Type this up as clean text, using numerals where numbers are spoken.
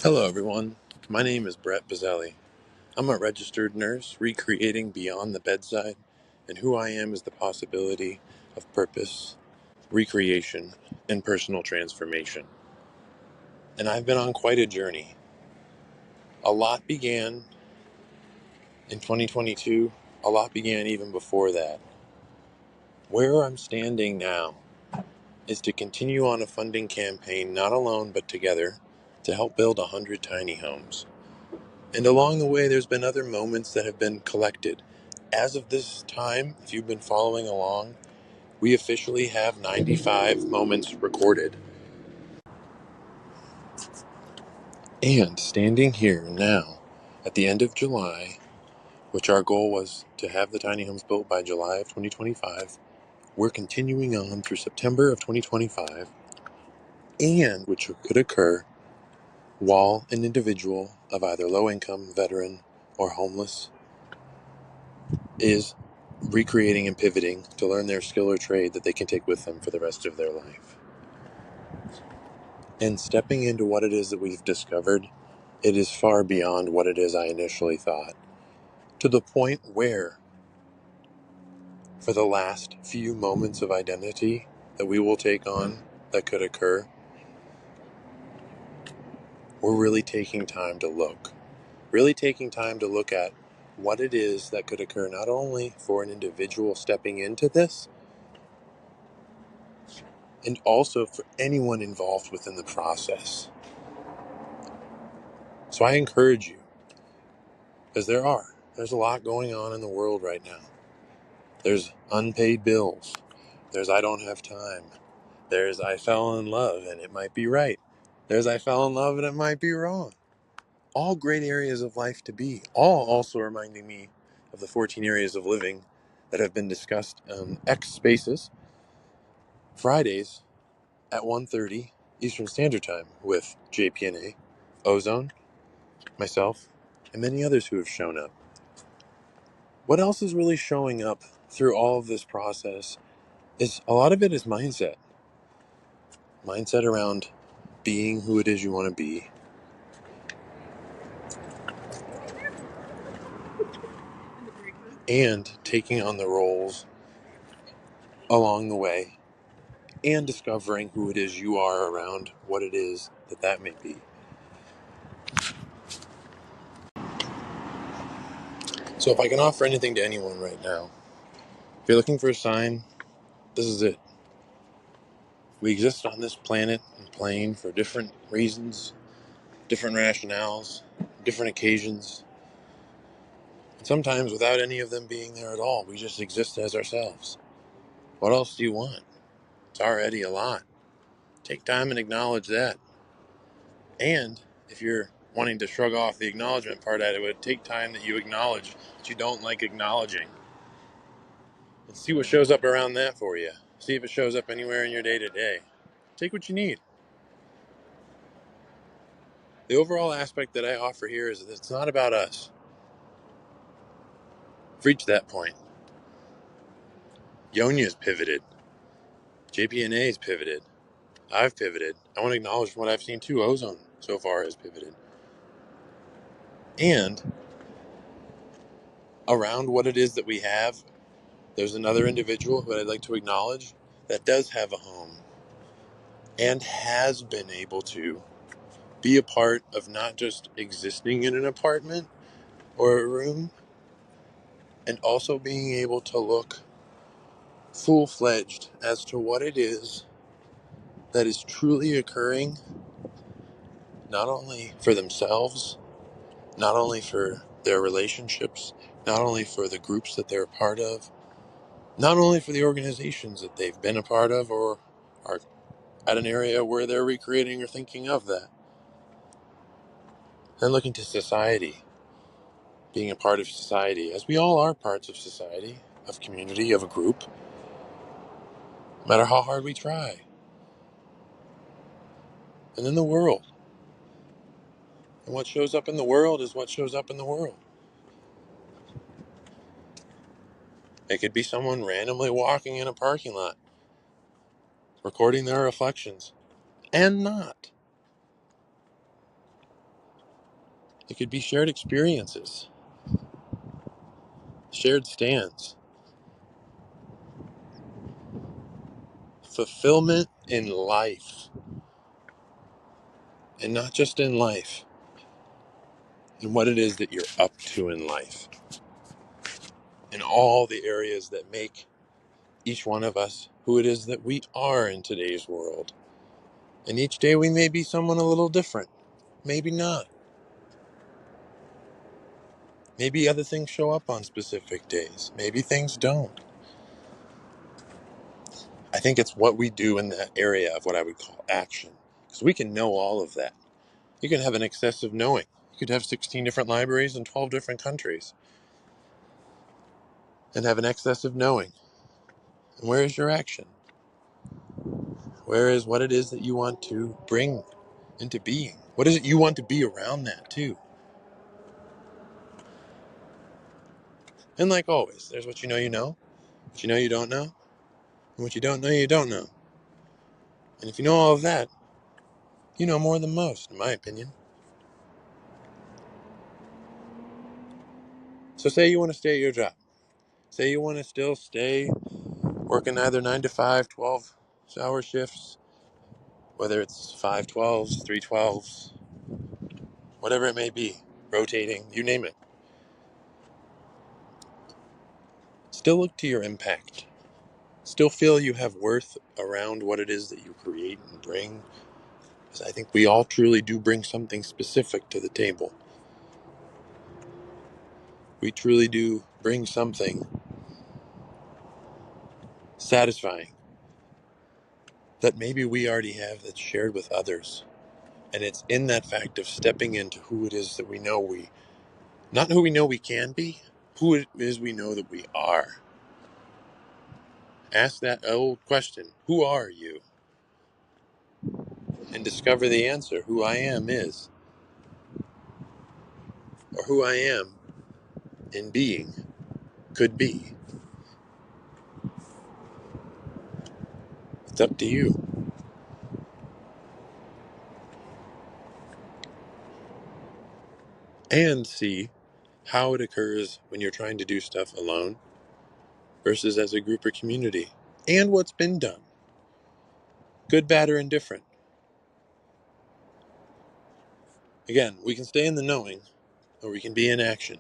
Hello, everyone. My name is Brett Bazzelli. I'm a registered nurse recreating beyond the bedside, and who I am is the possibility of purpose, recreation, and personal transformation. And I've been on quite a journey. A lot began in 2022, a lot began even before that. Where I'm standing now is to continue on a funding campaign, not alone but together, to help build 100 tiny homes. And along the way, there's been other moments that have been collected. As of this time, if you've been following along, we officially have 95 moments recorded. And standing here now, at the end of July, which our goal was to have the tiny homes built by July of 2025, we're continuing on through September of 2025, and which could occur while an individual of either low income, veteran, or homeless is recreating and pivoting to learn their skill or trade that they can take with them for the rest of their life. And stepping into what it is that we've discovered, it is far beyond what it is I initially thought. To the point where, for the last few moments of identity that we will take on that could occur, we're really taking time to look. Really taking time to look at what it is that could occur not only for an individual stepping into this, and also for anyone involved within the process. So I encourage you, because there's a lot going on in the world right now. There's unpaid bills. There's I don't have time. There's I fell in love and it might be right. There's I fell in love and it might be wrong. All great areas of life to be. All also reminding me of the 14 areas of living that have been discussed on X Spaces, Fridays at 1:30 Eastern Standard Time with JPNA, Ozone, myself, and many others who have shown up. What else is really showing up through all of this process is a lot of it is mindset. Mindset around being who it is you want to be. And taking on the roles along the way and discovering who it is you are around what it is that may be. So if I can offer anything to anyone right now, if you're looking for a sign, this is it. We exist on this planet and plane for different reasons, different rationales, different occasions, and sometimes without any of them being there at all. We just exist as ourselves. What else do you want? It's already a lot. Take time and acknowledge that. And if you're wanting to shrug off the acknowledgement part at it, would take time that you acknowledge that you don't like acknowledging. And see what shows up around that for you. See if it shows up anywhere in your day to day. Take what you need. The overall aspect that I offer here is that it's not about us. We've reached that point. Yonia's pivoted. JPNA's pivoted. I've pivoted. I want to acknowledge what I've seen too. Ozone so far has pivoted. And around what it is that we have, there's another individual who I'd like to acknowledge that does have a home and has been able to be a part of not just existing in an apartment or a room, and also being able to look full-fledged as to what it is that is truly occurring, not only for themselves, not only for their relationships, not only for the groups that they're a part of, not only for the organizations that they've been a part of or are at an area where they're recreating or thinking of that. Then looking to society, being a part of society, as we all are parts of society, of community, of a group, no matter how hard we try. And then the world. And what shows up in the world is what shows up in the world. It could be someone randomly walking in a parking lot, recording their reflections, and not. It could be shared experiences, shared stands, fulfillment in life, and not just in life, in what it is that you're up to in life, in all the areas that make each one of us who it is that we are in today's world. And each day we may be someone a little different, maybe not. Maybe other things show up on specific days, maybe things don't. I think it's what we do in that area of what I would call action, because we can know all of that. You can have an excessive knowing. You could have 16 different libraries in 12 different countries and have an excessive knowing. And where is your action? Where is what it is that you want to bring into being? What is it you want to be around that too? And like always, there's what you know, what you don't know, and what you don't know, you don't know. And if you know all of that, you know more than most, in my opinion. So say you want to stay at your job. Say you want to still stay working either 9 to 5, 12-hour shifts, whether it's 5 12s, 3 12s, whatever it may be, rotating, you name it. Still look to your impact. Still feel you have worth around what it is that you create and bring. Because I think we all truly do bring something specific to the table. We truly do bring something satisfying that maybe we already have that's shared with others. And it's in that fact of stepping into who it is that we know not who we know we can be, who it is we know that we are. Ask that old question, who are you? And discover the answer, who I am is, or who I am in being could be. It's up to you. And see how it occurs when you're trying to do stuff alone versus as a group or community. And what's been done. Good, bad, or indifferent. Again, we can stay in the knowing, or we can be in action.